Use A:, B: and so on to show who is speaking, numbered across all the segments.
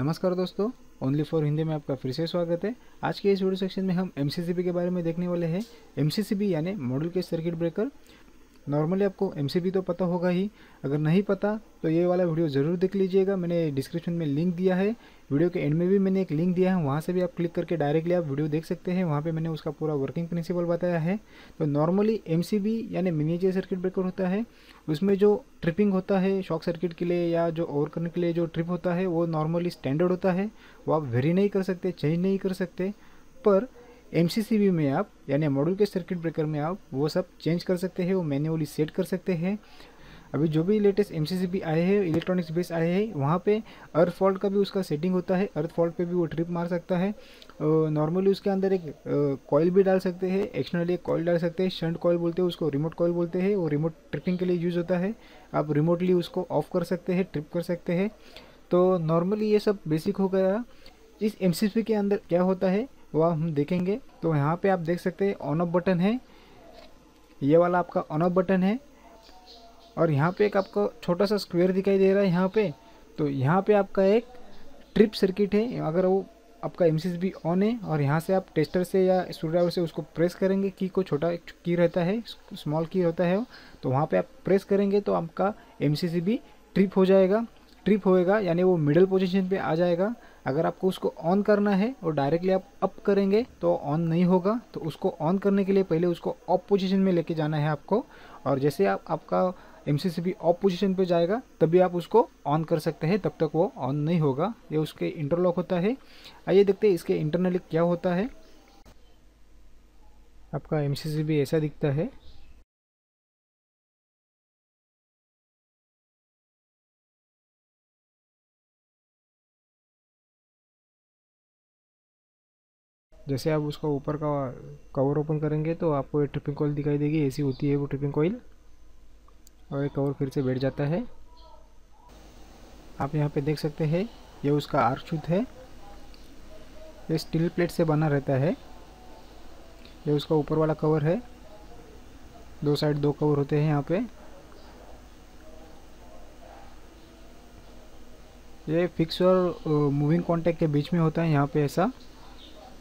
A: नमस्कार दोस्तों, only for Hindi में आपका फिर से स्वागत है। आज के इस वीडियो सेक्शन में हम एमसीसीबी के बारे में देखने वाले हैं। एमसीसीबी यानी module case circuit breaker. Normally आपको एमसीबी तो पता होगा ही, अगर नहीं पता तो ये वाला वीडियो ज़रूर देख लीजिएगा। मैंने डिस्क्रिप्शन में लिंक दिया है, वीडियो के एंड में भी मैंने एक लिंक दिया है, वहाँ से भी आप क्लिक करके डायरेक्टली आप वीडियो देख सकते हैं। वहाँ पे मैंने उसका पूरा वर्किंग प्रिंसिपल बताया है। तो नॉर्मली एमसीबी यानी मिनिएचर सर्किट ब्रेकर होता है, उसमें जो ट्रिपिंग होता है शॉक सर्किट के लिए या जो ओवर करने के लिए जो ट्रिप होता है वो नॉर्मली स्टैंडर्ड होता है, वो आप वेरी नहीं कर सकते, चेंज नहीं कर सकते। पर एमसीसीबी में आप यानी मॉड्यूल के सर्किट ब्रेकर में आप वो सब चेंज कर सकते हैं, वो मैन्युअली सेट कर सकते हैं। अभी जो भी लेटेस्ट एमसीसीबी आए हैं, इलेक्ट्रॉनिक्स बेस आए हैं, वहाँ पे अर्थ फॉल्ट का भी उसका सेटिंग होता है। अर्थ फॉल्ट पे भी वो ट्रिप मार सकता है। नॉर्मली उसके अंदर एक कॉइल भी डाल सकते हैं, एक्सटर्नली एक कॉइल डाल सकते हैं, शंट कॉइल बोलते हैं उसको, रिमोट कॉइल बोलते हैं। वो रिमोट ट्रिपिंग के लिए यूज़ होता है, आप रिमोटली उसको ऑफ कर सकते हैं, ट्रिप कर सकते हैं। तो नॉर्मली ये सब बेसिक हो गया। इस एमसीसीबी के अंदर क्या होता है वह हम देखेंगे। तो यहाँ पे आप देख सकते हैं ऑन ऑफ बटन है, ये वाला आपका ऑन ऑफ बटन है। और यहाँ पे एक आपको छोटा सा स्क्वायर दिखाई दे रहा है यहाँ पे, तो यहाँ पे आपका एक ट्रिप सर्किट है। अगर वो आपका एमसीसीबी ऑन है और यहाँ से आप टेस्टर से या स्क्रूड्राइवर से उसको प्रेस करेंगे, की को छोटा की रहता है, स्मॉल की होता है, तो वहाँ पे आप प्रेस करेंगे तो आपका एमसीसीबी ट्रिप हो जाएगा। ट्रिप होएगा यानी वो मिडल पोजीशन पे आ जाएगा। अगर आपको उसको ऑन करना है और डायरेक्टली आप अप करेंगे तो ऑन नहीं होगा। तो उसको ऑन करने के लिए पहले उसको ऑफ पोजीशन में लेके जाना है आपको, और जैसे आपका एमसीसीबी ऑफ पोजीशन पे जाएगा तभी आप उसको ऑन कर सकते हैं, तब तक वो ऑन नहीं होगा। ये उसके इंटरलॉक होता है। आइए देखते हैं इसके इंटरनली क्या होता है। आपका एमसीसीबी ऐसा दिखता है। जैसे आप उसका ऊपर का कवर ओपन करेंगे तो आपको एक ट्रिपिंग कॉइल दिखाई देगी, ऐसी होती है वो ट्रिपिंग कॉइल, और ये कवर फिर से बैठ जाता है। आप यहाँ पे देख सकते हैं ये उसका आर्क शूट है, ये स्टील प्लेट से बना रहता है। ये उसका ऊपर वाला कवर है, दो साइड दो कवर होते हैं यहाँ पे। ये फिक्स और मूविंग कॉन्टैक्ट के बीच में होता है यहाँ पे ऐसा।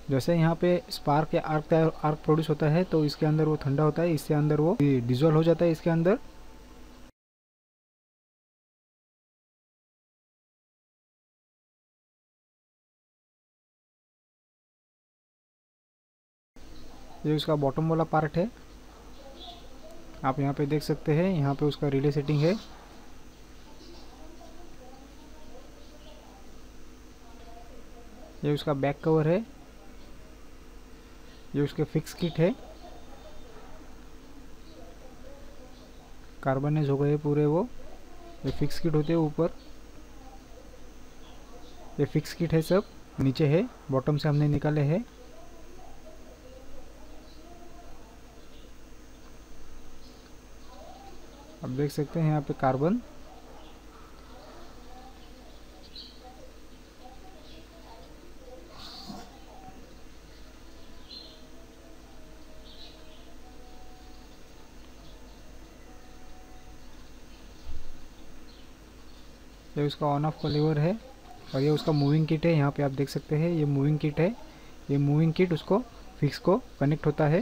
A: जैसे यहाँ पे स्पार्क या आर्क प्रोड्यूस होता है तो इसके अंदर वो ठंडा होता है, इससे अंदर वो डिजोल्व हो जाता है इसके अंदर। ये उसका बॉटम वाला पार्ट है, आप यहाँ पे देख सकते हैं। यहाँ पे उसका रिले सेटिंग है। ये उसका बैक कवर है, ये उसके फिक्स किट है। कार्बनाइज हो गए पूरे वो, ये फिक्स किट होते हैं ऊपर, ये फिक्स किट है सब। नीचे है, बॉटम से हमने निकाले हैं। आप देख सकते हैं यहाँ पे कार्बन। ये उसका ऑन ऑफ का लीवर है, और ये उसका मूविंग किट है। यहाँ पे आप देख सकते हैं ये मूविंग किट है। ये मूविंग किट उसको फिक्स को कनेक्ट होता है।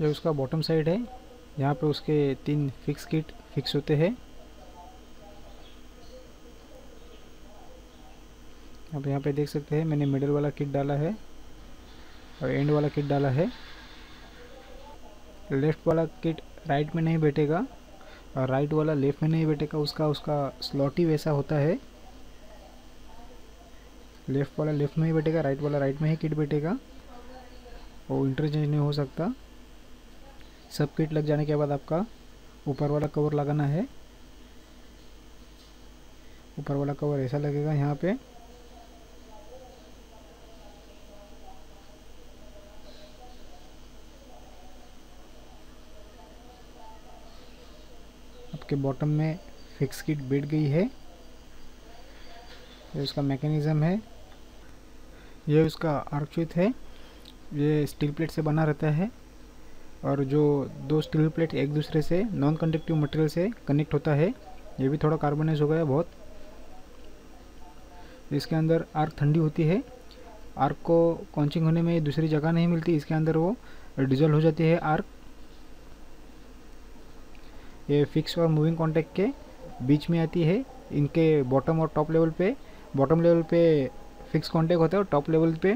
A: ये उसका बॉटम साइड है, यहाँ पे उसके 3 फिक्स किट फिक्स होते हैं। आप यहाँ पे देख सकते हैं मैंने मिडल वाला किट डाला है और एंड वाला किट डाला है। लेफ्ट वाला किट राइट में नहीं बैठेगा और राइट वाला लेफ्ट में नहीं बैठेगा, उसका स्लॉट ही वैसा होता है। लेफ्ट वाला लेफ्ट में ही बैठेगा, राइट वाला राइट में ही किट बैठेगा, वो इंटरचेंज नहीं हो सकता। सब किट लग जाने के बाद आपका ऊपर वाला कवर लगाना है। ऊपर वाला कवर ऐसा लगेगा यहाँ पे। आपके बॉटम में फिक्स किट बैठ गई है। ये उसका मैकेनिज्म है, ये उसका आर्क शूट है। ये स्टील प्लेट से बना रहता है, और जो दो स्टील प्लेट एक दूसरे से नॉन कंडक्टिव मटेरियल से कनेक्ट होता है। ये भी थोड़ा कार्बनाइज हो गया बहुत। इसके अंदर आर्क ठंडी होती है, आर्क को कॉन्चिंग होने में दूसरी जगह नहीं मिलती, इसके अंदर वो डिजोल्व हो जाती है आर्क। ये फिक्स और मूविंग कॉन्टैक्ट के बीच में आती है, इनके बॉटम और टॉप लेवल पे, बॉटम लेवल पे फिक्स कॉन्टैक्ट होता है और टॉप लेवल पे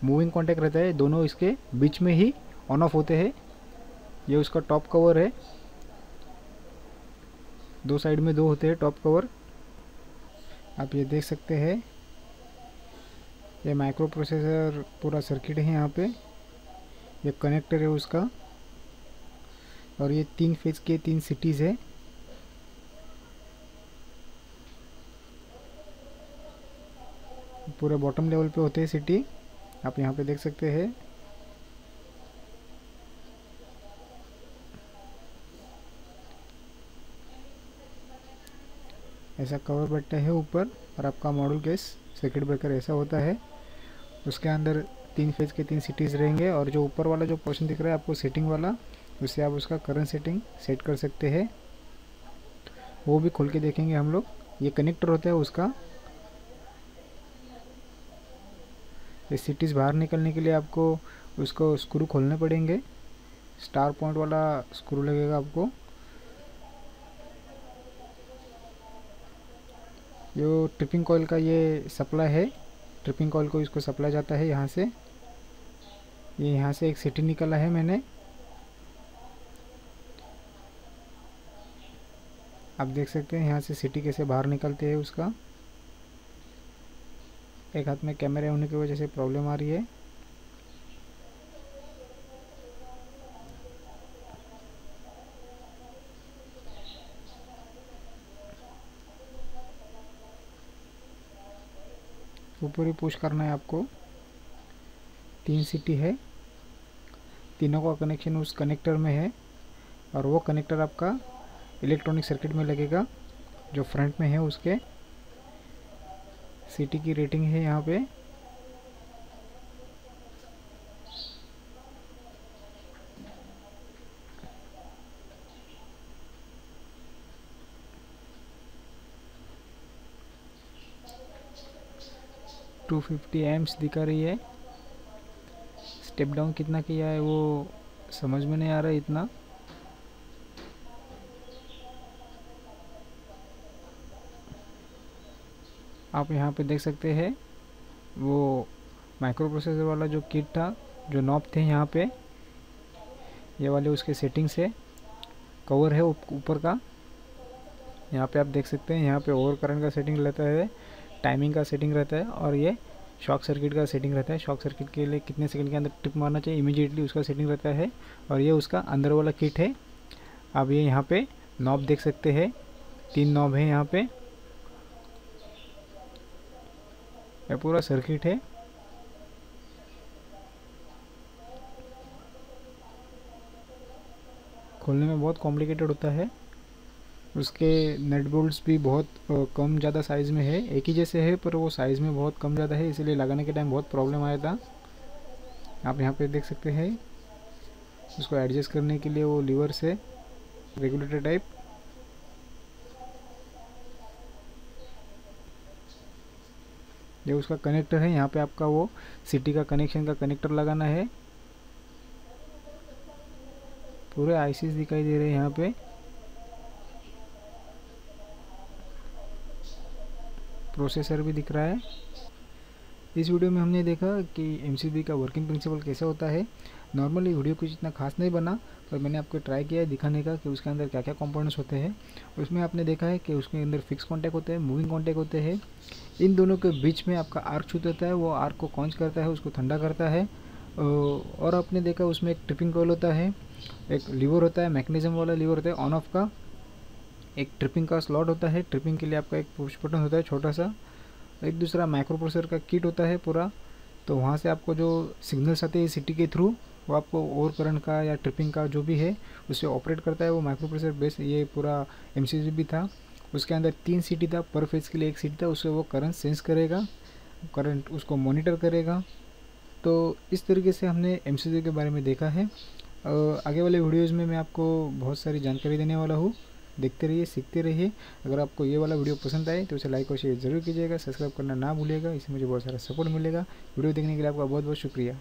A: मूविंग कॉन्टैक्ट रहता है, दोनों इसके बीच में ही ऑन ऑफ होते हैं। ये उसका टॉप कवर है, दो साइड में दो होते हैं टॉप कवर, आप ये देख सकते हैं। ये माइक्रो प्रोसेसर पूरा सर्किट है यहाँ पे, ये कनेक्टर है उसका, और ये 3 फेज के 3 सिटीज़ है। पूरे बॉटम लेवल पे होते हैं सिटी, आप यहाँ पे देख सकते हैं। ऐसा कवर बैठता है ऊपर, और आपका मॉड्यूल केस सर्किट ब्रेकर ऐसा होता है। उसके अंदर 3 फेज के 3 सिटीज़ रहेंगे, और जो ऊपर वाला जो पोर्शन दिख रहा है आपको सेटिंग वाला, उससे आप उसका करंट सेटिंग सेट कर सकते हैं, वो भी खोल के देखेंगे हम लोग। ये कनेक्टर होता है उसका, ये सिटीज़ बाहर निकलने के लिए आपको उसको स्क्रू खोलने पड़ेंगे, स्टार पॉइंट वाला स्क्रू लगेगा आपको। जो ट्रिपिंग कॉइल का ये सप्लाई है, ट्रिपिंग कॉइल को इसको सप्लाई जाता है यहाँ से, ये यहाँ से एक सिटी निकला है मैंने, आप देख सकते हैं यहाँ से सिटी कैसे बाहर निकलते हैं उसका। एक हाथ में कैमरे होने की वजह से प्रॉब्लम आ रही है। ऊपर ही पुश करना है आपको, 3 सिटी है, तीनों का कनेक्शन उस कनेक्टर में है, और वो कनेक्टर आपका इलेक्ट्रॉनिक सर्किट में लगेगा जो फ्रंट में है। उसके सिटी की रेटिंग है यहाँ पे, $250 एम्प्स दिखा रही है। स्टेप डाउन कितना किया है वो समझ में नहीं आ रहा है इतना। आप यहाँ पे देख सकते हैं वो माइक्रो प्रोसेसर वाला जो किट था, जो नॉब थे यहाँ पे, ये वाले उसके सेटिंग्स है, कवर है ऊपर का, यहाँ पे आप देख सकते हैं। यहाँ पे ओवर करंट का सेटिंग रहता है, टाइमिंग का सेटिंग रहता है, और ये शॉक सर्किट का सेटिंग रहता है। शॉक सर्किट के लिए कितने सेकंड के अंदर ट्रिप मारना चाहिए इमीडिएटली उसका सेटिंग रहता है, और ये उसका अंदर वाला किट है। अब ये यहाँ पे नॉब देख सकते हैं, 3 नॉब है यहाँ पे, ये पूरा सर्किट है। खोलने में बहुत कॉम्प्लिकेटेड होता है, उसके नट बोल्ट्स भी बहुत कम ज़्यादा साइज़ में है, एक ही जैसे है पर वो साइज़ में बहुत कम ज़्यादा है, इसलिए लगाने के टाइम बहुत प्रॉब्लम आया था। आप यहाँ पे देख सकते हैं, उसको एडजस्ट करने के लिए वो लीवर से रेगुलेटर टाइप, ये उसका कनेक्टर है। यहाँ पे आपका वो सिटी का कनेक्शन का कनेक्टर लगाना है। पूरे आईसीज दिखाई दे रहे हैं यहाँ पे, प्रोसेसर भी दिख रहा है। इस वीडियो में हमने देखा कि एमसीबी का वर्किंग प्रिंसिपल कैसा होता है। नॉर्मली वीडियो कुछ इतना खास नहीं बना, पर मैंने आपको ट्राई किया है दिखाने का कि उसके अंदर क्या क्या कंपोनेंट्स होते हैं। उसमें आपने देखा है कि उसके अंदर फिक्स कॉन्टैक्ट होते हैं, मूविंग कॉन्टैक्ट होते हैं, इन दोनों के बीच में आपका आर्क छूट होता है, वो आर्क को कॉन्च करता है, उसको ठंडा करता है। और आपने देखा उसमें एक ट्रिपिंग कॉइल होता है, एक लीवर होता है, मैकेनिज्म वाला लीवर होता है ऑन ऑफ का, एक ट्रिपिंग का स्लॉट होता है, ट्रिपिंग के लिए आपका एक पुश बटन होता है छोटा सा, एक दूसरा माइक्रो प्रोसेसर का किट होता है पूरा। तो वहाँ से आपको जो सिग्नल्स आते हैं सिटी के थ्रू, वो आपको ओवर करंट का या ट्रिपिंग का जो भी है उससे ऑपरेट करता है, वो माइक्रो प्रोसेसर बेस ये पूरा एमसीबी था। उसके अंदर 3 सिटी था, पर फेज के लिए एक सिटी था, उससे वो करंट सेंस करेगा, करंट उसको मॉनिटर करेगा। तो इस तरीके से हमने एमसीबी के बारे में देखा है। आगे वाले वीडियोज़ में मैं आपको बहुत सारी जानकारी देने वाला हूँ। देखते रहिए, सीखते रहिए। अगर आपको ये वाला वीडियो पसंद आए तो उसे लाइक और शेयर जरूर कीजिएगा, सब्सक्राइब करना ना भूलिएगा, इससे मुझे बहुत सारा सपोर्ट मिलेगा। वीडियो देखने के लिए आपका बहुत बहुत शुक्रिया।